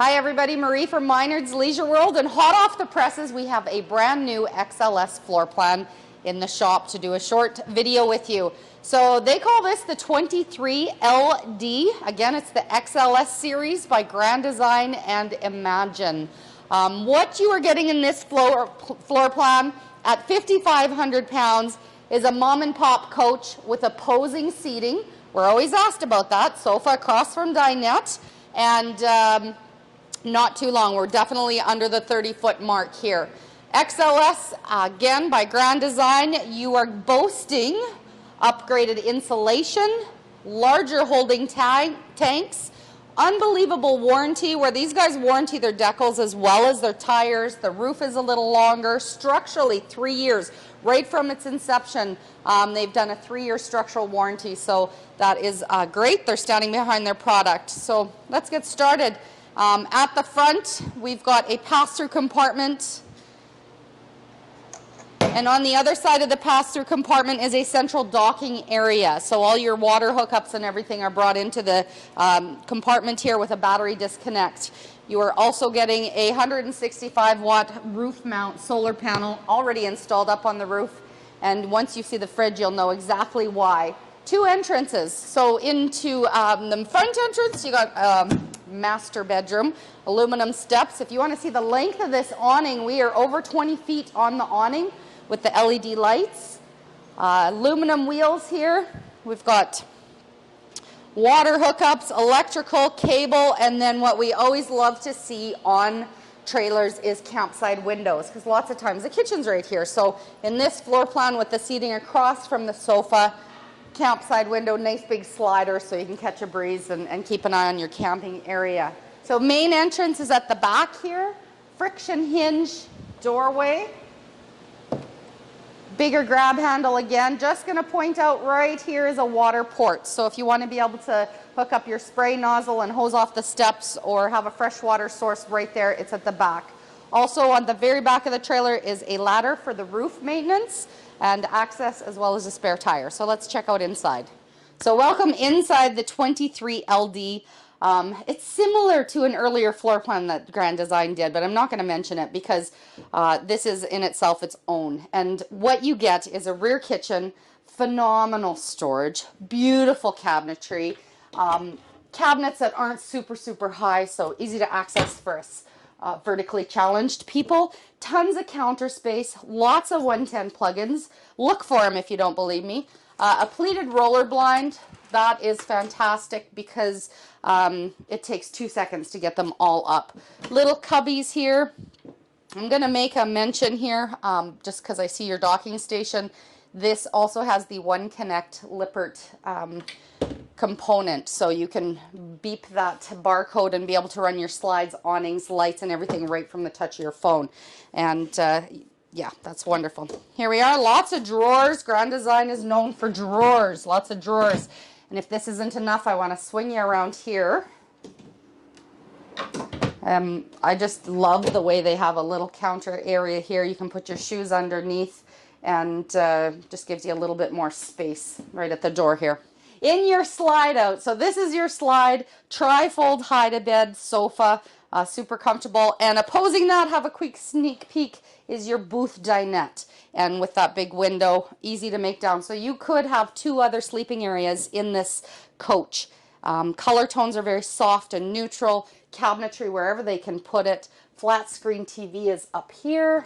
Hi everybody, Marie from Minard's Leisure World, and hot off the presses we have a brand new XLS floor plan in the shop to do a short video with you. So they call this the 23LD. Again, it's the XLS series by Grand Design and Imagine. What you are getting in this floor plan at 5,500 pounds is a mom and pop coach with opposing seating. We're always asked about that. Sofa across from dinette, and not too long. We're definitely under the 30-foot mark here. XLS, again, by Grand Design, you are boasting upgraded insulation, larger holding tanks, unbelievable warranty, where these guys warranty their decals as well as their tires. The roof is a little longer. Structurally, 3 years. Right from its inception, they've done a 3-year structural warranty, so that is great. They're standing behind their product. So let's get started. At the front, we've got a pass-through compartment, and on the other side of the pass-through compartment is a central docking area. So all your water hookups and everything are brought into the compartment here with a battery disconnect. You are also getting a 165-watt roof mount solar panel already installed up on the roof, and once you see the fridge, you'll know exactly why. 2 entrances. So into the front entrance, you got master bedroom, aluminum steps. If you want to see the length of this awning, we are over 20 feet on the awning with the LED lights. Aluminum wheels here. We've got water hookups, electrical, cable, and then what we always love to see on trailers is campside windows, because lots of times the kitchen's right here. So in this floor plan with the seating across from the sofa, campside window, nice big slider so you can catch a breeze and keep an eye on your camping area. So main entrance is at the back here, friction hinge doorway, bigger grab handle again. Just going to point out right here is a water port, so if you want to be able to hook up your spray nozzle and hose off the steps or have a fresh water source right there, it's at the back. Also on the very back of the trailer is a ladder for the roof maintenance and access, as well as a spare tire. So let's check out inside. So welcome inside the 23LD. It's similar to an earlier floor plan that Grand Design did, but I'm not going to mention it because this is in itself its own. And what you get is a rear kitchen, phenomenal storage, beautiful cabinetry, cabinets that aren't super high, so easy to access for us. Vertically challenged people, tons of counter space, lots of 110 plugins. Look for them if you don't believe me. A pleated roller blind, that is fantastic because it takes 2 seconds to get them all up. Little cubbies here. I'm going to make a mention here just because I see your docking station. This also has the One Connect Lippert component, so you can beep that barcode and be able to run your slides, awnings, lights, and everything right from the touch of your phone. And yeah, that's wonderful. Here we are, lots of drawers. Grand Design is known for drawers, lots of drawers. And if this isn't enough, I want to swing you around here. I just love the way they have a little counter area here. You can put your shoes underneath, and just gives you a little bit more space right at the door here. In your slide out, so this is your slide, tri-fold hide-a-bed sofa, super comfortable, and opposing that, have a quick sneak peek, is your booth dinette, and with that big window, easy to make down. So you could have 2 other sleeping areas in this coach. Color tones are very soft and neutral, cabinetry wherever they can put it. Flat screen TV is up here,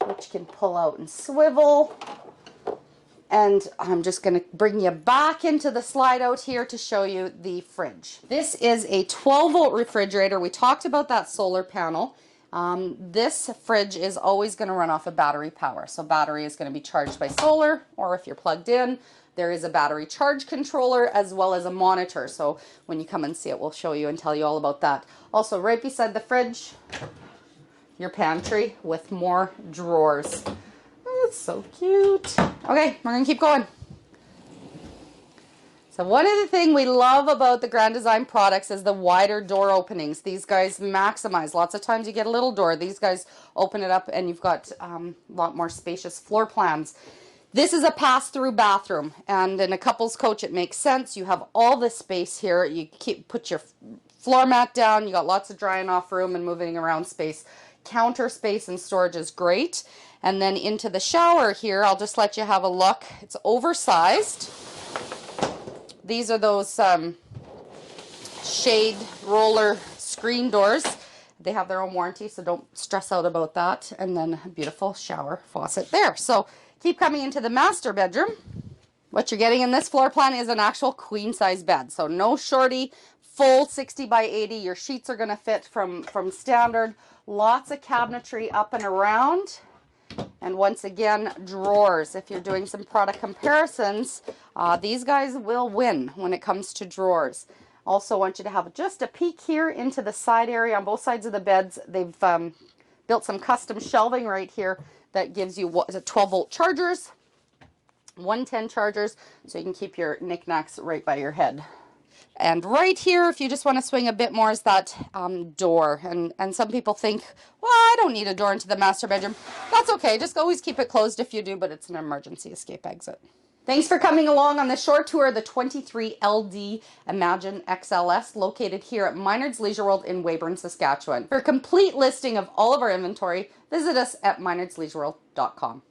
which can pull out and swivel. And I'm just going to bring you back into the slide out here to show you the fridge. This is a 12-volt refrigerator. We talked about that solar panel. This fridge is always going to run off of battery power. So battery is going to be charged by solar, or if you're plugged in, there is a battery charge controller as well as a monitor. So when you come and see it, we'll show you and tell you all about that. Also, right beside the fridge, your pantry with more drawers. It's so cute. Okay, we're gonna keep going. So one of the things we love about the Grand Design products is the wider door openings. These guys maximize. Lots of times you get a little door. These guys open it up and you've got a lot more spacious floor plans. This is a pass-through bathroom, and in a couple's coach it makes sense. You have all this space here. You put your floor mat down. You got lots of drying off room and moving around space. Counter space and storage is great. And then into the shower here, I'll just let you have a look. It's oversized. These are those shade roller screen doors. They have their own warranty, so don't stress out about that. And then a beautiful shower faucet there. So keep coming into the master bedroom. What you're getting in this floor plan is an actual queen size bed. So no shorty, full 60 by 80. Your sheets are gonna fit from standard. Lots of cabinetry up and around. And once again, drawers. If you're doing some product comparisons, these guys will win when it comes to drawers. Also want you to have just a peek here into the side area on both sides of the beds. They've built some custom shelving right here that gives you 12-volt chargers, 110 chargers, so you can keep your knickknacks right by your head. And right here, if you just want to swing a bit more, is that door. And some people think, well, I don't need a door into the master bedroom. That's okay. Just always keep it closed if you do, but it's an emergency escape exit. Thanks for coming along on this short tour of the 23LD Imagine XLS, located here at Minard's Leisure World in Weyburn, Saskatchewan. For a complete listing of all of our inventory, visit us at minardsleisureworld.com.